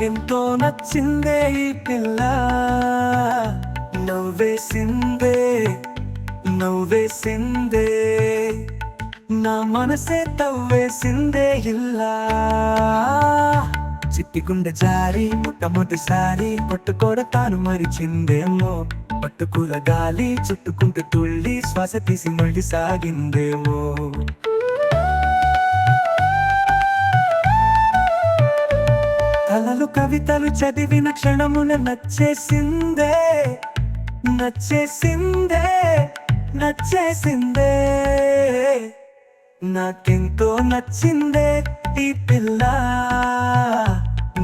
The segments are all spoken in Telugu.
నాకెంతో నచ్చిందే ఈ పిల్ల, నవ్వేసిందే నవ్వేసిందే, నా మనసే తవ్వేసిందే ఇలా. చిట్టి గుండె జారి మొట్టమొదటిసారి పట్టుకోడతాను మరిచిందేమో, పట్టుకుల గాలి చుట్టుకుంటూ తుళ్ళి శ్వాస తీసి మళ్ళీ సాగిందేమో. కలలు కవితలు చదివిన క్షణమున నచ్చేసిందే నచ్చేసిందే నచ్చేసిందే, నాకెంతో నచ్చిందే ఈ పిల్ల,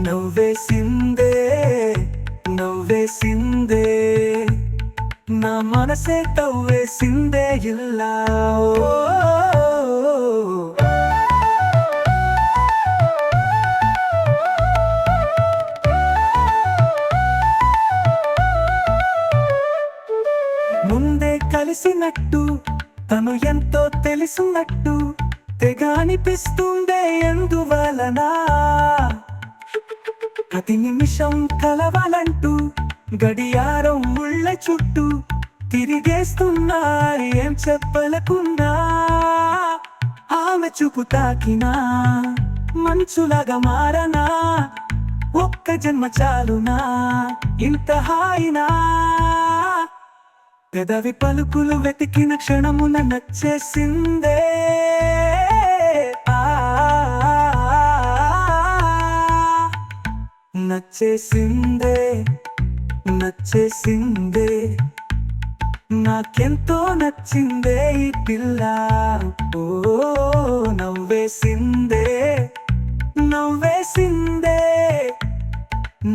నవ్వేసిందే నవ్వేసిందే, నా మనసే తవ్వేసిందే ఇలా. ముందే కలిసినట్టు తను ఎంతో తెలిసినట్టు తెగ అనిపిస్తుందే ఎందువలన, ప్రతి నిమిషం కలవాలంటూ గడియారం ముళ్ళ చుట్టూ తిరిగేస్తున్నా ఏం చెప్పలకున్నా. ఆమె చూపు తాకినా మంచులాగా మారనా, ఒక్క జన్మ చాలునా ఇంత హాయినా. పెదవి పలుకులు వెతికిన క్షణమున నచ్చేసిందే, నచ్చేసిందే నచ్చేసిందే, నాకెంతో నచ్చిందే ఈ పిల్ల. ఓ నవ్వేసిందే నవ్వేసిందే,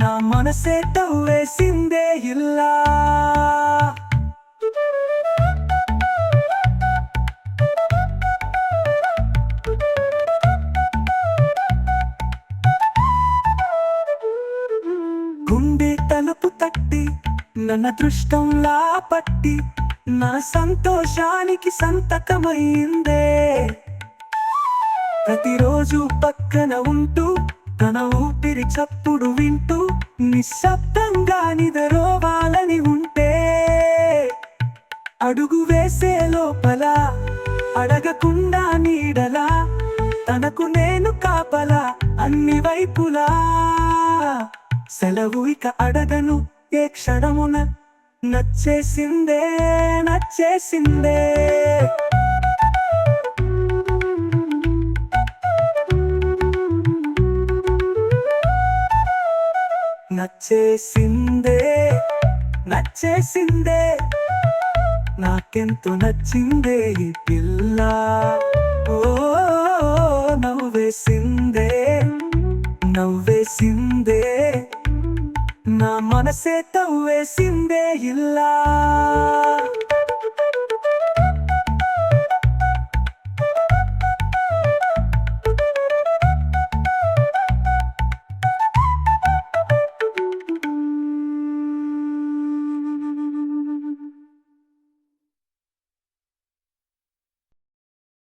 నా మనసే తవ్వేసిందే ఇలా. గుండె తలుపు తట్టి నన్న దృష్టంలా పట్టి నా సంతోషానికి సంతకమైందే, ప్రతిరోజు పక్కన ఉంటూ తన ఊపిరి చప్పుడు వింటూ నిశ్శబ్దంగా నిద్రోవాలని ఉంటే, అడుగు వేసే లోపల అడగకుండా నీడలా తనకు నేను కాపలా అన్ని వైపులా. సెలవు ఇక అడగను ఏ క్షణమున, నచ్చేసిందే నచ్చేసిందే. నచ్చేసిందే నచ్చేసిందే, నాకెంతో నచ్చిందే ఈ పిల్ల. ఓ నవ్వేసిందే నవ్వేసిందే, నా మనసే తవ్వేసిందే ఇలా.